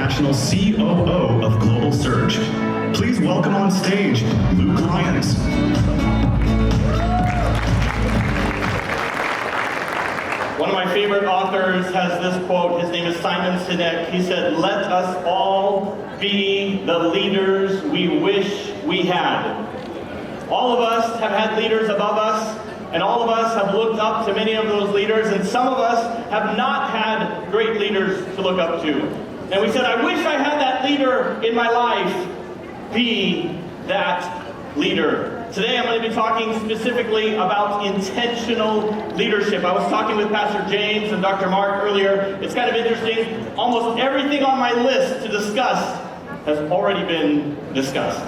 International COO of Global Search. Please welcome on stage, Lyons. One of my favorite authors has this quote. His name is Simon Sinek. He said, "Let us all be the leaders we wish we had." All of us have had leaders above us, and all of us have looked up to many of those leaders, and some of us have not had great leaders to look up to. And we said, I wish I had that leader in my life. Be that leader. Today I'm going to be talking specifically about intentional leadership. I was talking with Pastor James and Dr. Mark earlier. It's kind of interesting. Almost everything on my list to discuss has already been discussed.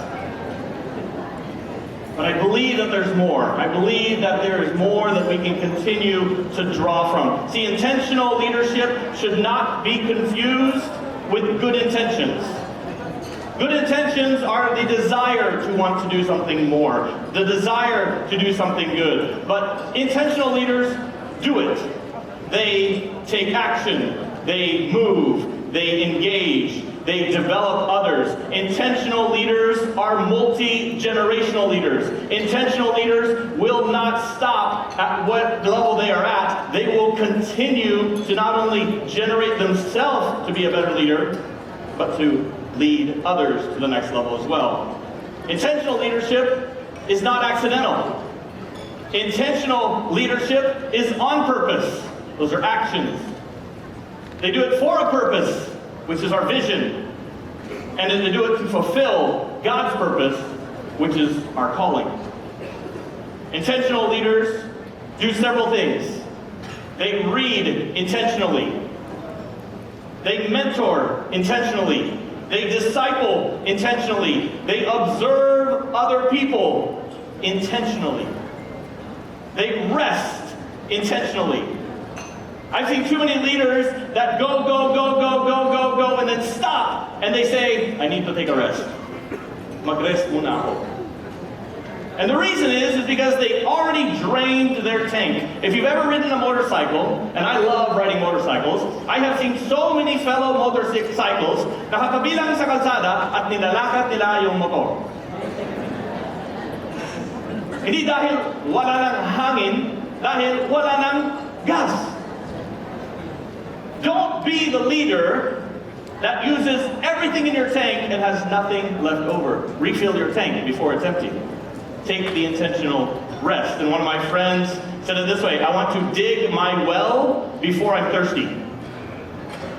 But I believe that there's more. I believe that there is more that we can continue to draw from. See, intentional leadership should not be confused with good intentions. Good intentions are the desire to want to do something more, the desire to do something good. But intentional leaders do it. They take action, they move, they engage, they develop others. Intentional leaders are multi-generational leaders. Intentional leaders will not stop at what level they are at. They will continue to not only generate themselves to be a better leader, but to lead others to the next level as well. Intentional leadership is not accidental. Intentional leadership is on purpose. Those are actions. They do it for a purpose, which is our vision. And then they do it to fulfill God's purpose, which is our calling. Intentional leaders do several things. They read intentionally. They mentor intentionally. They disciple intentionally. They observe other people intentionally. They rest intentionally. I've seen too many leaders that go, and then stop, and they say, I need to take a rest. Mag-rest muna ako. And the reason is because they already drained their tank. If you've ever ridden a motorcycle, and I love riding motorcycles, I have seen so many fellow motorcycles nakatabilang sa kalsada at nilalakad nila yung motor. Hindi dahil wala ng hangin, dahil wala ng gas. Don't be the leader that uses everything in your tank and has nothing left over. Refill your tank before it's empty. Take the intentional rest. And one of my friends said it this way, I want to dig my well before I'm thirsty.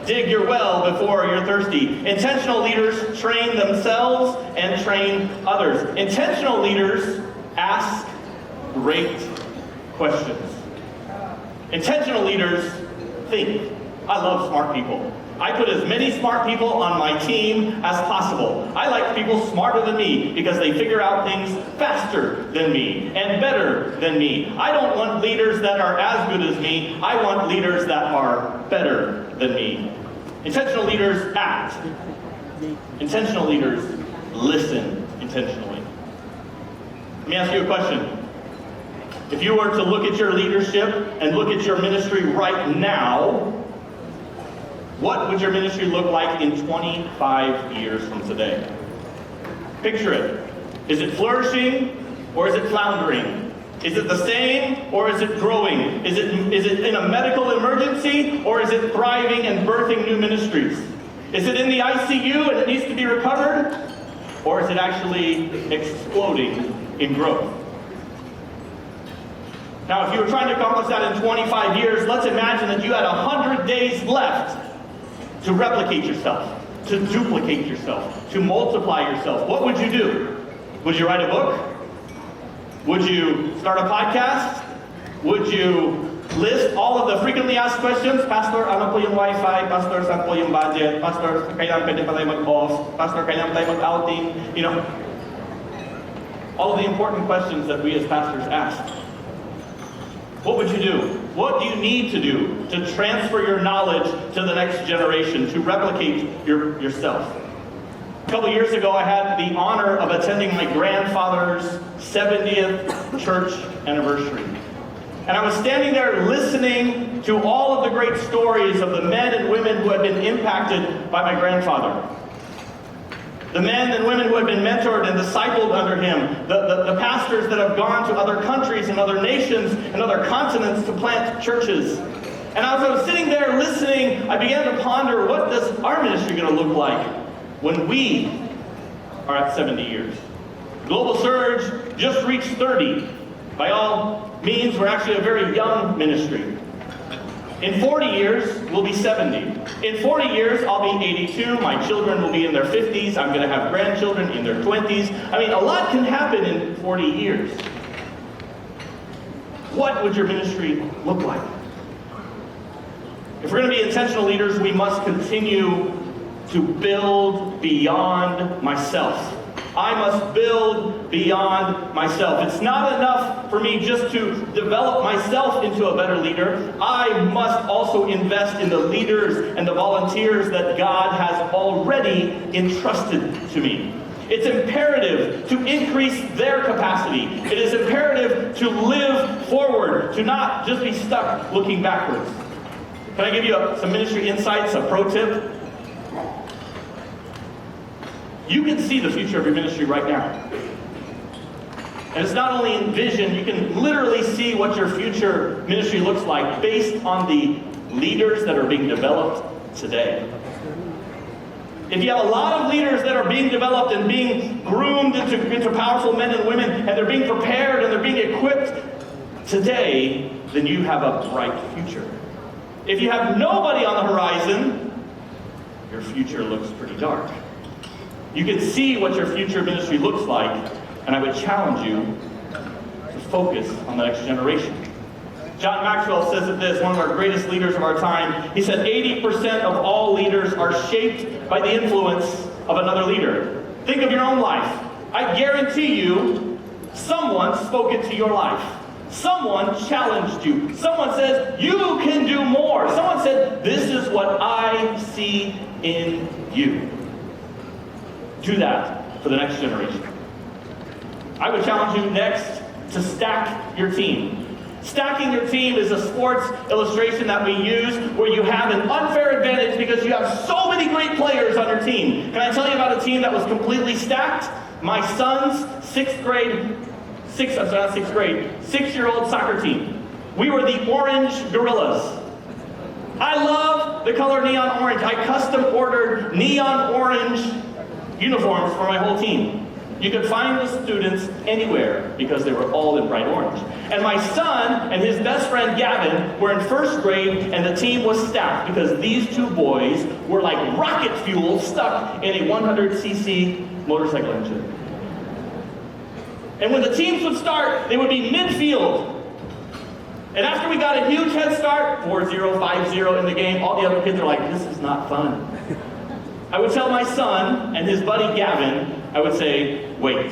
Dig your well before you're thirsty. Intentional leaders train themselves and train others. Intentional leaders ask great questions. Intentional leaders think. I love smart people. I put as many smart people on my team as possible. I like people smarter than me because they figure out things faster than me and better than me. I don't want leaders that are as good as me. I want leaders that are better than me. Intentional leaders act. Intentional leaders listen intentionally. Let me ask you a question. If you were to look at your leadership and look at your ministry right now, what would your ministry look like in 25 years from today? Picture it. Is it flourishing or is it floundering? Is it the same or is it growing? Is it in a medical emergency or is it thriving and birthing new ministries? Is it in the ICU and it needs to be recovered? Or is it actually exploding in growth? Now, if you were trying to accomplish that in 25 years, let's imagine that you had 100 days left to replicate yourself, to duplicate yourself, to multiply yourself. What would you do? Would you write a book? Would you start a podcast? Would you list all of the frequently asked questions? Pastor, ano po yung Wi-Fi? Pastor, saan po yung budget? Pastor, kailan pwede pa tayo mag-off? Pastor, kailan tayo mag-outing? You know, all of the important questions that we as pastors ask. What would you do? What do you need to do to transfer your knowledge to the next generation, to replicate yourself? A couple years ago, I had the honor of attending my grandfather's 70th church anniversary. And I was standing there listening listening to all of the great stories of the men and women who had been impacted by my grandfather. The men and women who had been mentored and discipled under him. The pastors that have gone to other countries and other nations and other continents to plant churches. And as I was sitting there listening, I began to ponder, what is our ministry going to look like when we are at 70 years? Global Surge just reached 30. By all means, we're actually a very young ministry. In 40 years, we'll be 70. In 40 years, I'll be 82. My children will be in their 50s. I'm going to have grandchildren in their 20s. I mean, a lot can happen in 40 years. What would your ministry look like? If we're going to be intentional leaders, we must continue to build beyond myself. I must build beyond myself. It's not enough for me just to develop myself into a better leader. I must also invest in the leaders and the volunteers that God has already entrusted to me. It's imperative to increase their capacity. It is imperative to live forward, to not just be stuck looking backwards. Can I give you some ministry insights, a pro tip? You can see the future of your ministry right now. And it's not only in vision, you can literally see what your future ministry looks like based on the leaders that are being developed today. If you have a lot of leaders that are being developed and being groomed into powerful men and women, and they're being prepared and they're being equipped today, then you have a bright future. If you have nobody on the horizon, your future looks pretty dark. You can see what your future ministry looks like, and I would challenge you to focus on the next generation. John Maxwell says it this, one of our greatest leaders of our time. He said 80% of all leaders are shaped by the influence of another leader. Think of your own life. I guarantee you, someone spoke into your life. Someone challenged you. Someone says, you can do more. Someone said, this is what I see in you. Do that for the next generation. I would challenge you next to stack your team. Stacking your team is a sports illustration that we use where you have an unfair advantage because you have so many great players on your team. Can I tell you about a team that was completely stacked? My son's 6-year-old soccer team. We were the Orange Gorillas. I love the color neon orange. I custom ordered neon orange uniforms for my whole team. You could find the students anywhere because they were all in bright orange. And my son and his best friend Gavin were in first grade, and the team was stacked because these two boys were like rocket fuel stuck in a 100cc motorcycle engine. And when the teams would start, they would be midfield. And after we got a huge head start, 4-0, 5-0 in the game, all the other kids are like, this is not fun. I would tell my son and his buddy Gavin, I would say, wait.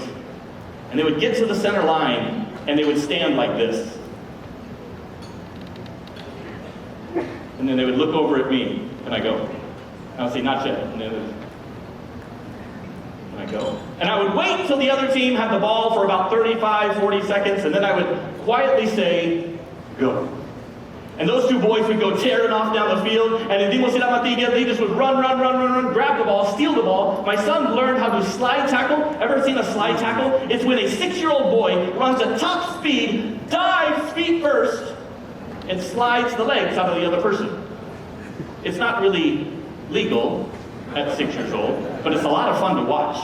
And they would get to the center line, and they would stand like this. And then they would look over at me, and I go. And I would say, not yet. And I go. And I would wait until the other team had the ball for about 35, 40 seconds, and then I would quietly say, go. And those two boys would go tearing off down the field, and if dimos sila matigil, they just would run, grab the ball, steal the ball. My son learned how to slide tackle. Ever seen a slide tackle? It's when a 6-year-old boy runs at top speed, dives feet first, and slides the legs out of the other person. It's not really legal at 6 years old, but it's a lot of fun to watch.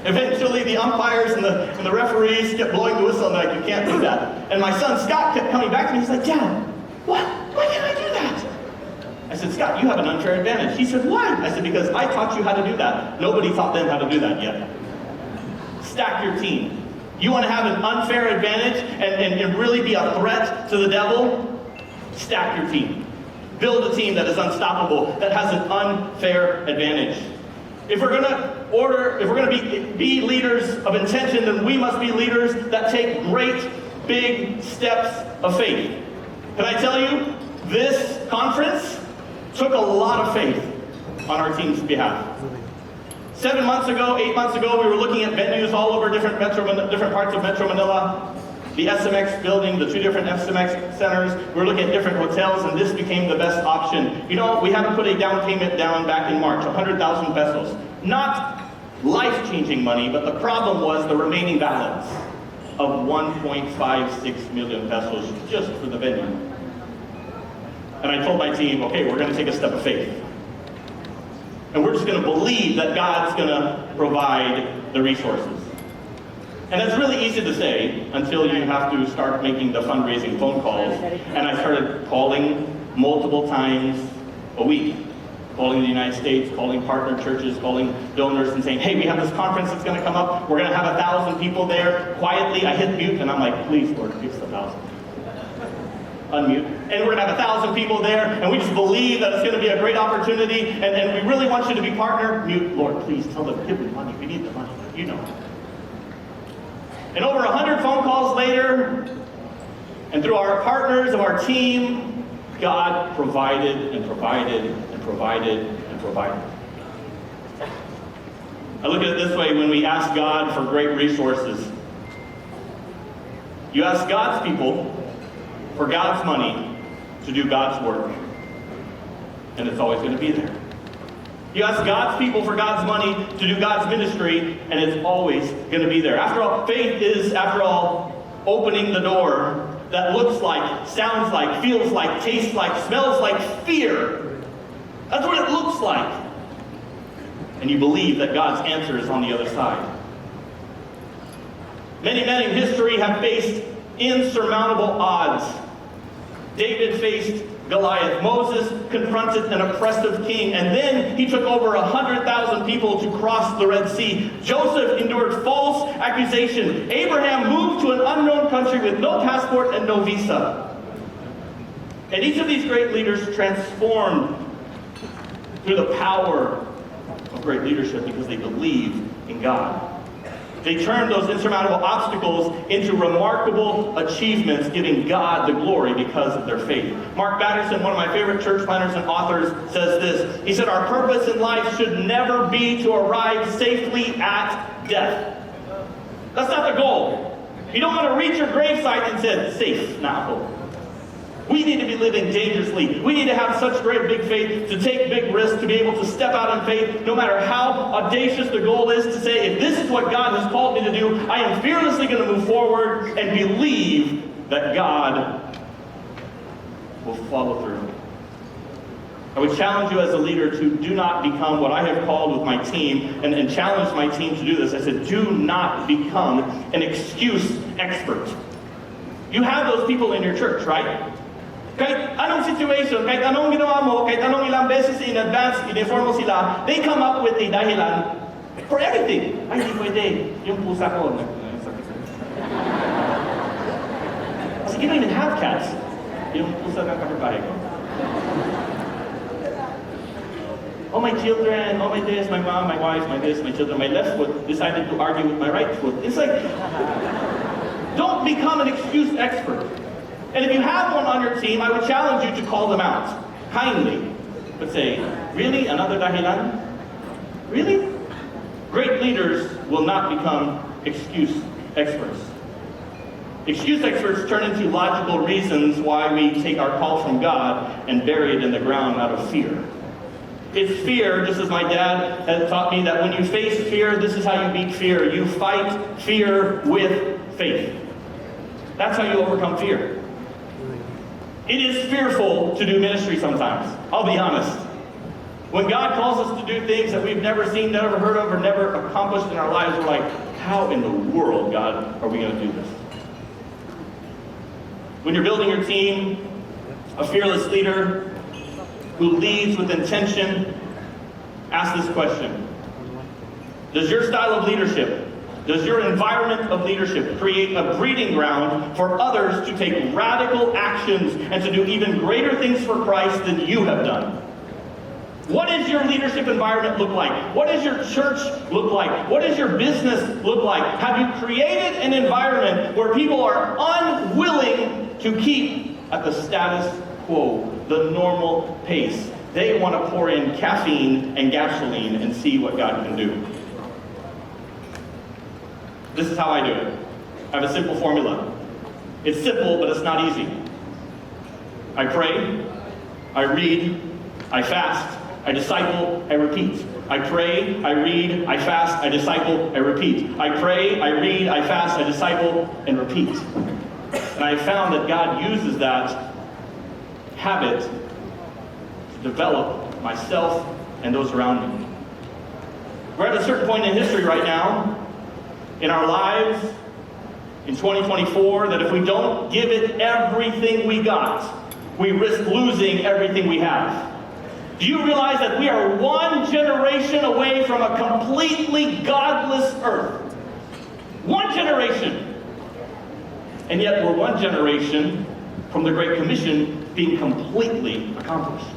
Eventually, the umpires and the referees kept blowing the whistle, and they're like, you can't do that. And my son, Scott, kept coming back to me. He's like, Dad, what? Why can't I do that? I said, Scott, you have an unfair advantage. He said, why? I said, because I taught you how to do that. Nobody taught them how to do that yet. Stack your team. You want to have an unfair advantage and really be a threat to the devil? Stack your team. Build a team that is unstoppable, that has an unfair advantage. If we're going to be leaders of intention, then we must be leaders that take great, big steps of faith. Can I tell you, this conference took a lot of faith on our team's behalf. 7 months ago, 8 months ago, we were looking at venues all over different parts of Metro Manila. the SMX building, the 2 different SMX centers. We were looking at different hotels, and this became the best option. You know, we had to put a down payment down back in March, 100,000 pesos. Not life-changing money, but the problem was the remaining balance of 1.56 million pesos just for the venue. And I told my team, okay, we're going to take a step of faith. And we're just going to believe that God's going to provide the resources. And that's really easy to say until you have to start making the fundraising phone calls. And I started calling multiple times a week. Calling the United States, calling partner churches, calling donors and saying, hey, we have this conference that's going to come up. We're going to have 1,000 people there. Quietly, I hit mute and I'm like, please, Lord, fix the 1,000. Unmute. And we're going to have 1,000 people there, and we just believe that it's going to be a great opportunity, and we really want you to be partner. Mute. Lord, please tell them, give me money. We need the money. You know. And over 100 phone calls later, and through our partners of our team, God provided and provided and provided and provided. I look at it this way: when we ask God for great resources, you ask God's people for God's money to do God's work, and it's always going to be there. You ask God's people for God's money to do God's ministry, and it's always going to be there. After all, faith is, after all, opening the door that looks like, sounds like, feels like, tastes like, smells like fear. That's what it looks like. And you believe that God's answer is on the other side. Many men in history have faced insurmountable odds. David faced Goliath. Moses confronted an oppressive king, and then he took over 100,000 people to cross the Red Sea. Joseph endured false accusation. Abraham moved to an unknown country with no passport and no visa. And each of these great leaders transformed through the power of great leadership because they believed in God. They turned those insurmountable obstacles into remarkable achievements, giving God the glory because of their faith. Mark Batterson, one of my favorite church planners and authors, says this. He said, our purpose in life should never be to arrive safely at death. That's not the goal. You don't want to reach your gravesite and say, safe now. We need to be living dangerously. We need to have such great big faith to take big risks, to be able to step out in faith, no matter how audacious the goal is, to say, if this is what God has called me to do, I am fearlessly going to move forward and believe that God will follow through. I would challenge you as a leader to do not become what I have called with my team, and challenge my team to do this. I said, do not become an excuse expert. You have those people in your church, right? Kahit anong situation, kahit anong ginawa mo, kahit anong ilang beses in advance, in-inform mo sila, they come up with a dahilan for everything. Ay, hindi pwede. Yung pusa ko. Kasi you don't even have cats. Yung pusa ng kapitbahay ko. Oh, my children, oh, my this, my mom, my wife, my this, my children, my left foot decided to argue with my right foot. It's like, don't become an excuse expert. And if you have one on your team, I would challenge you to call them out kindly, but say, really? Another dahilan? Really? Great leaders will not become excuse experts. Excuse experts turn into logical reasons why we take our call from God and bury it in the ground out of fear. It's fear, just as my dad has taught me, that when you face fear, this is how you beat fear. You fight fear with faith. That's how you overcome fear. It is fearful to do ministry sometimes. I'll be honest. When God calls us to do things that we've never seen, never heard of, or never accomplished in our lives, we're like, how in the world, God, are we going to do this? When you're building your team, a fearless leader who leads with intention, ask this question. Does your style of leadership, does your environment of leadership create a breeding ground for others to take radical actions and to do even greater things for Christ than you have done? What does your leadership environment look like? What does your church look like? What does your business look like? Have you created an environment where people are unwilling to keep at the status quo, the normal pace? They want to pour in caffeine and gasoline and see what God can do. This is how I do it. I have a simple formula. It's simple, but it's not easy. I pray, I read, I fast, I disciple, I repeat. I pray, I read, I fast, I disciple, I repeat. I pray, I read, I fast, I disciple, and repeat. And I found that God uses that habit to develop myself and those around me. We're at a certain point in history right now, in our lives, in 2024, that if we don't give it everything we got, we risk losing everything we have. Do you realize that we are one generation away from a completely godless earth? One generation. And yet we're one generation from the Great Commission being completely accomplished.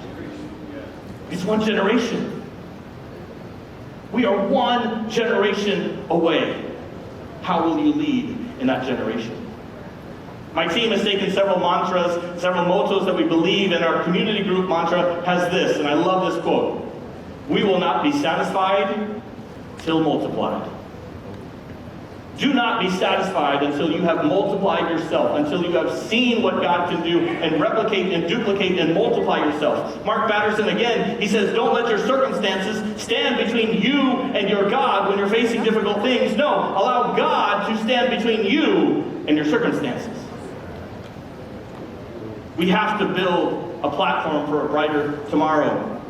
It's one generation. We are one generation away. How will you lead in that generation? My team has taken several mantras, several mottos that we believe in. Our community group mantra has this, and I love this quote. We will not be satisfied till multiplied. Do not be satisfied until you have multiplied yourself, until you have seen what God can do and replicate and duplicate and multiply yourself. Mark Batterson again, he says, don't let your circumstances stand between you and your God when you're facing difficult things. No, allow God to stand between you and your circumstances. We have to build a platform for a brighter tomorrow.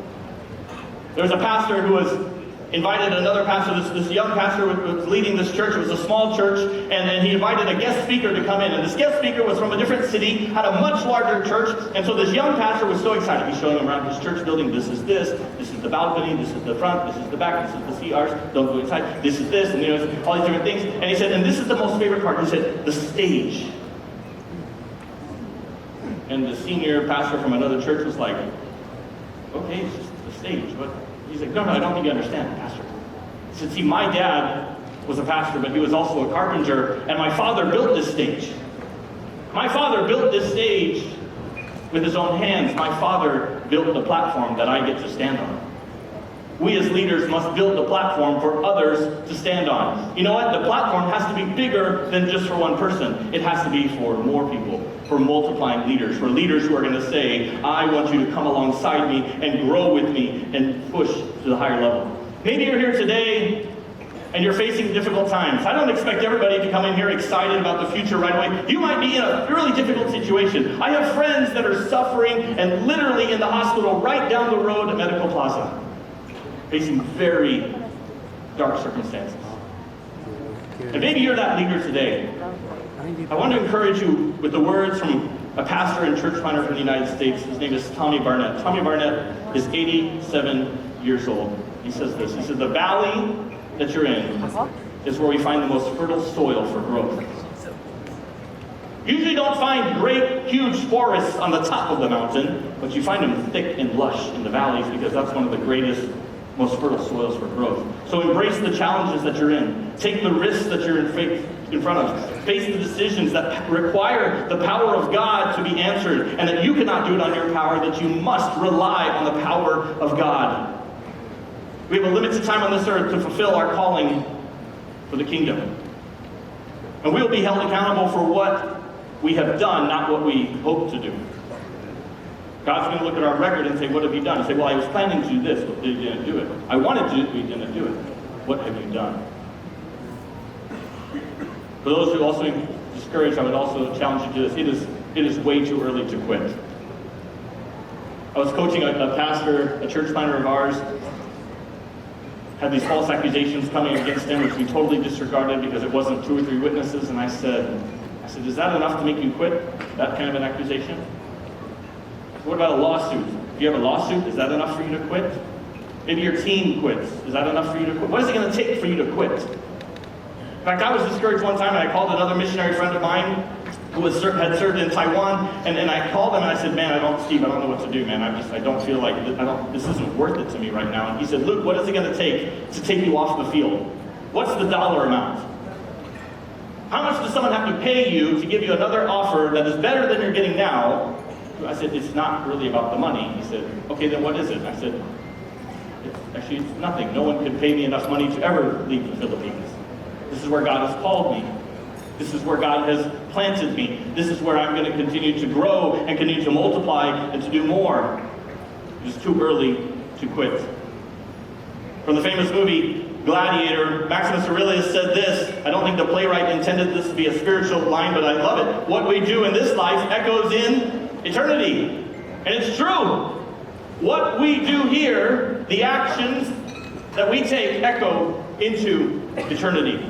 There was a pastor who was invited another pastor, this young pastor was leading this church. It was a small church, and then he invited a guest speaker to come in. And this guest speaker was from a different city, had a much larger church, and so this young pastor was so excited. He's showing him around his church building. This is the balcony, this is the front, this is the back, this is the CRs, don't go inside, this is this, and all these different things. And he said, and this is the most favorite part, he said, the stage. And the senior pastor from another church was like, okay, it's just the stage. But he's like, no, I don't think you understand, Pastor. He said, see, my dad was a pastor, but he was also a carpenter, and my father built this stage. My father built this stage with his own hands. My father built the platform that I get to stand on. We as leaders must build the platform for others to stand on. You know what? The platform has to be bigger than just for one person. It has to be for more people, for multiplying leaders, for leaders who are going to say, I want you to come alongside me and grow with me and push to the higher level. Maybe you're here today and you're facing difficult times. I don't expect everybody to come in here excited about the future right away. You might be in a really difficult situation. I have friends that are suffering and literally in the hospital right down the road at Medical Plaza, facing very dark circumstances. And maybe you're that leader today. I want to encourage you with the words from a pastor and church planter from the United States. His name is Tommy Barnett. Tommy Barnett is 87 years old. He says this. He said, the valley that you're in is where we find the most fertile soil for growth. You usually don't find great, huge forests on the top of the mountain, but you find them thick and lush in the valleys because that's one of the greatest, most fertile soils for growth. So embrace the challenges that you're in. Take the risks that you're in front of. Face the decisions that require the power of God to be answered, and that you cannot do it on your power, that you must rely on the power of God. We have a limited time on this earth to fulfill our calling for the kingdom. And we will be held accountable for what we have done, not what we hope to do. God's going to look at our record and say, what have you done? You say, well, I was planning to do this, but you didn't do it. I wanted to, but you didn't do it. What have you done? For those who also discouraged, I would also challenge you to this. It is way too early to quit. I was coaching a pastor, a church planter of ours, had these false accusations coming against him, which we totally disregarded because it wasn't 2 or 3 witnesses, and I said, is that enough to make you quit? That kind of an accusation? What about a lawsuit? If you have a lawsuit, is that enough for you to quit? Maybe your team quits. Is that enough for you to quit? What is it going to take for you to quit? In fact, I was discouraged one time, and I called another missionary friend of mine who had served in Taiwan, and I called him and I said, man, Steve, I don't know what to do, man. I don't feel like, this isn't worth it to me right now. And he said, Luke, what is it going to take you off the field? What's the dollar amount? How much does someone have to pay you to give you another offer that is better than you're getting now? I said, it's not really about the money. He said, okay, then what is it? I said, it's nothing. No one could pay me enough money to ever leave the Philippines. This is where God has called me. This is where God has planted me. This is where I'm going to continue to grow and continue to multiply and to do more. It is too early to quit. From the famous movie Gladiator, Maximus Aurelius said this. I don't think the playwright intended this to be a spiritual line, but I love it. What we do in this life echoes in eternity. And it's true. What we do here, the actions that we take echo into eternity.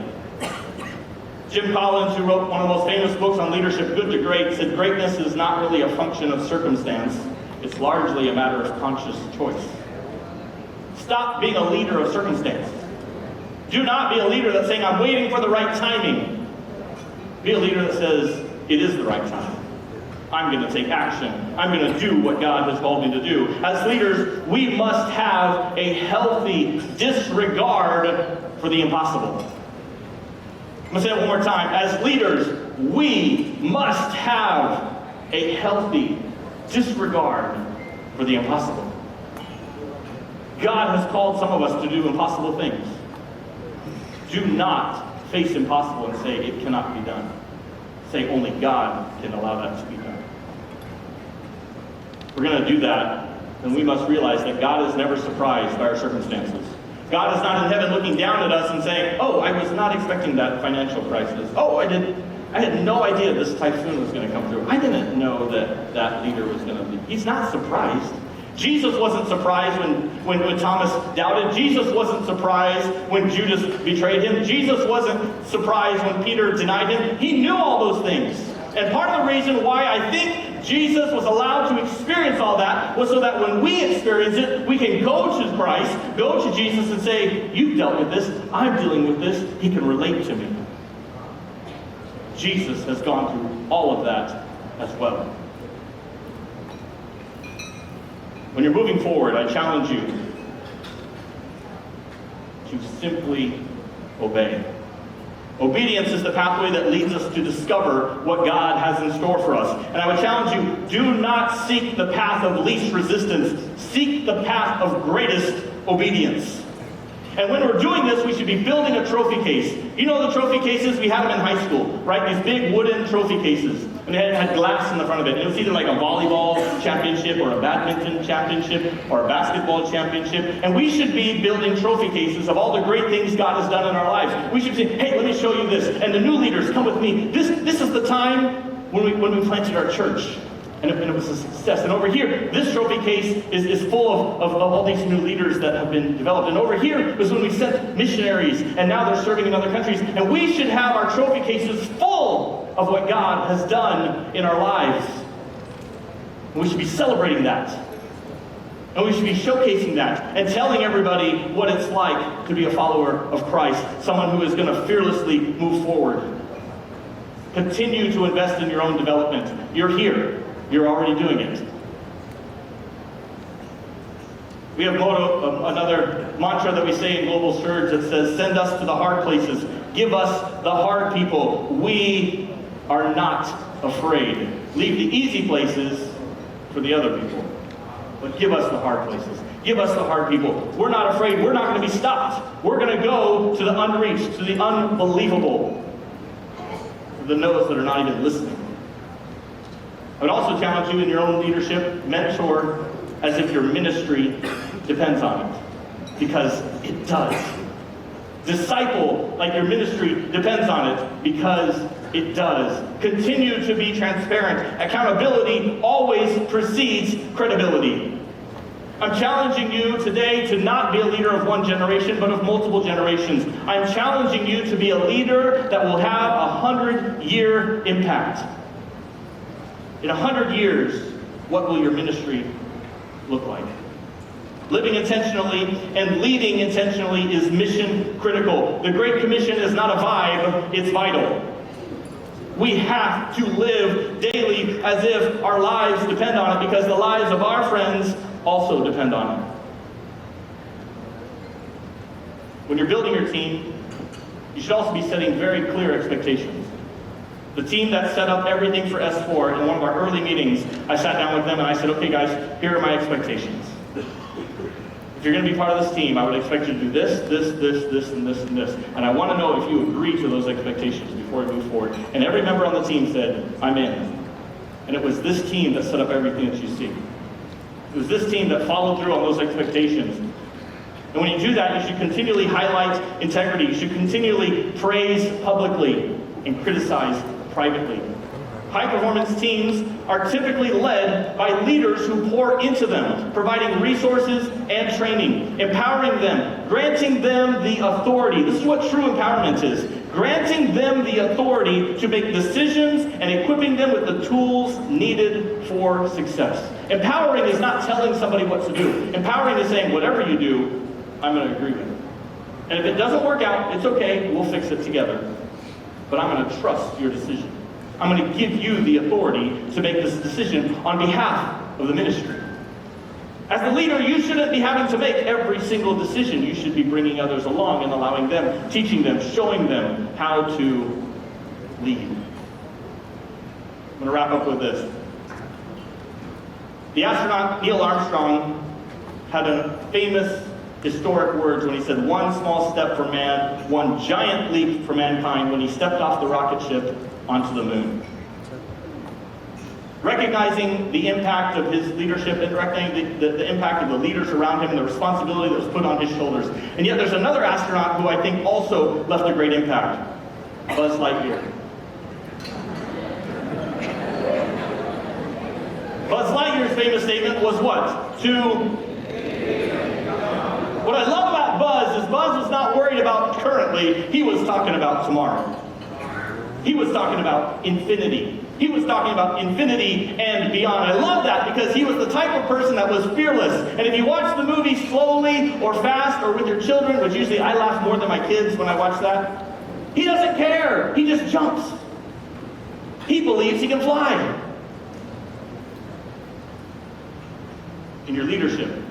Jim Collins, who wrote one of the most famous books on leadership, Good to Great, said greatness is not really a function of circumstance. It's largely a matter of conscious choice. Stop being a leader of circumstance. Do not be a leader that's saying, I'm waiting for the right timing. Be a leader that says, it is the right time. I'm going to take action. I'm going to do what God has called me to do. As leaders, we must have a healthy disregard for the impossible. I'm going to say it one more time. As leaders, we must have a healthy disregard for the impossible. God has called some of us to do impossible things. Do not face impossible and say it cannot be done. Say only God can allow that to be done. If we're going to do that, then we must realize that God is never surprised by our circumstances. God is not in heaven looking down at us and saying, oh, I was not expecting that financial crisis. Oh, I had no idea this typhoon was going to come through. I didn't know that leader was going to be. He's not surprised. Jesus wasn't surprised when Thomas doubted. Jesus wasn't surprised when Judas betrayed him. Jesus wasn't surprised when Peter denied him. He knew all those things. And part of the reason why I think Jesus was allowed to experience all that was so that when we experience it, we can go to Christ, go to Jesus and say, you've dealt with this, I'm dealing with this, he can relate to me. Jesus has gone through all of that as well. When you're moving forward, I challenge you to simply obey. Obedience is the pathway that leads us to discover what God has in store for us. And I would challenge you, do not seek the path of least resistance. Seek the path of greatest obedience. And when we're doing this, we should be building a trophy case. You know the trophy cases? We had them in high school, right? These big wooden trophy cases. And they had glass in the front of it. And it was either like a volleyball championship or a badminton championship or a basketball championship. And we should be building trophy cases of all the great things God has done in our lives. We should say, hey, let me show you this. And the new leaders, come with me. This is the time when we planted our church. And it was a success. And over here, this trophy case is full of all these new leaders that have been developed. And over here was when we sent missionaries, and now they're serving in other countries. And we should have our trophy cases full of what God has done in our lives. And we should be celebrating that. And we should be showcasing that and telling everybody what it's like to be a follower of Christ, someone who is going to fearlessly move forward. Continue to invest in your own development. You're here. You're already doing it. We have another mantra that we say in Global Surge that says, send us to the hard places. Give us the hard people. We are not afraid. Leave the easy places for the other people. But give us the hard places. Give us the hard people. We're not afraid. We're not going to be stopped. We're going to go to the unreached, to the unbelievable, to the no's that are not even listening. I would also challenge you in your own leadership, mentor as if your ministry depends on it. Because it does. Disciple like your ministry depends on it, because it does. Continue to be transparent. Accountability always precedes credibility. I'm challenging you today to not be a leader of one generation, but of multiple generations. I'm challenging you to be a leader that will have a 100-year impact. In 100 years, what will your ministry look like? Living intentionally and leading intentionally is mission critical. The Great Commission is not a vibe, it's vital. We have to live daily as if our lives depend on it, because the lives of our friends also depend on it. When you're building your team, you should also be setting very clear expectations. The team that set up everything for S4, in one of our early meetings, I sat down with them and I said, okay guys, here are my expectations. If if you're going to be part of this team, I would expect you to do this, and this. And I want to know if you agree to those expectations before we move forward. And every member on the team said, I'm in. And it was this team that set up everything that you see. It was this team that followed through on those expectations. And when you do that, you should continually highlight integrity. You should continually praise publicly and criticize privately. High-performance teams are typically led by leaders who pour into them, providing resources and training, empowering them, granting them the authority. This is what true empowerment is. Granting them the authority to make decisions and equipping them with the tools needed for success. Empowering is not telling somebody what to do. Empowering is saying, whatever you do, I'm going to agree with it. And if it doesn't work out, it's okay, we'll fix it together. But I'm going to trust your decision. I'm going to give you the authority to make this decision on behalf of the ministry. As the leader, you shouldn't be having to make every single decision. You should be bringing others along and allowing them, teaching them, showing them how to lead. I'm going to wrap up with this. The astronaut Neil Armstrong had a famous historic words when he said, one small step for man, one giant leap for mankind, when he stepped off the rocket ship onto the moon. Recognizing the impact of his leadership and recognizing the impact of the leaders around him and the responsibility that was put on his shoulders. And yet there's another astronaut who I think also left a great impact. Buzz Lightyear. Buzz Lightyear's famous statement was what? What I love about Buzz is Buzz was not worried about currently, he was talking about tomorrow. He was talking about infinity. He was talking about infinity and beyond. I love that because he was the type of person that was fearless. And if you watch the movie slowly or fast or with your children, which usually I laugh more than my kids when I watch that, he doesn't care. He just jumps. He believes he can fly. In your leadership,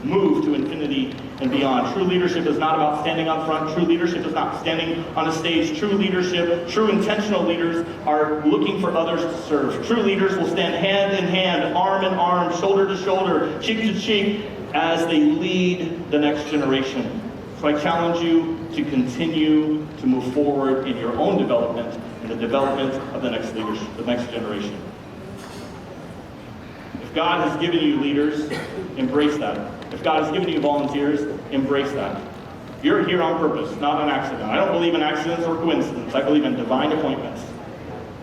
move to infinity and beyond. True leadership is not about standing up front. True leadership is not standing on a stage. True leadership, true intentional leaders are looking for others to serve. True leaders will stand hand in hand, arm in arm, shoulder to shoulder, cheek to cheek as they lead the next generation. So I challenge you to continue to move forward in your own development and the development of the next leadership, the next generation. If God has given you leaders, embrace that. If God has given you volunteers, embrace that. You're here on purpose, not an accident. I don't believe in accidents or coincidence. I believe in divine appointments.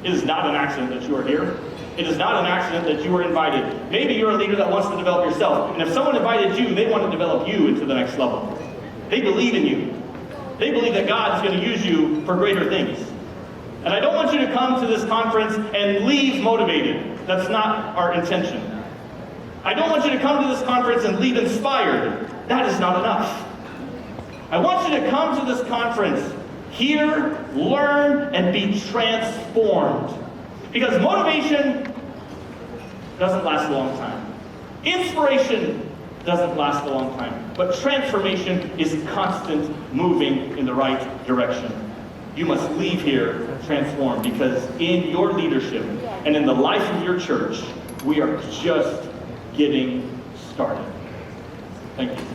It is not an accident that you are here. It is not an accident that you were invited. Maybe you're a leader that wants to develop yourself. And if someone invited you, they want to develop you into the next level. They believe in you. They believe that God is going to use you for greater things. And I don't want you to come to this conference and leave motivated. That's not our intention. I don't want you to come to this conference and leave inspired. That is not enough. I want you to come to this conference, hear, learn, and be transformed. Because motivation doesn't last a long time. Inspiration doesn't last a long time. But transformation is constant moving in the right direction. You must leave here transformed because in your leadership and in the life of your church, we are just getting started. Thank you.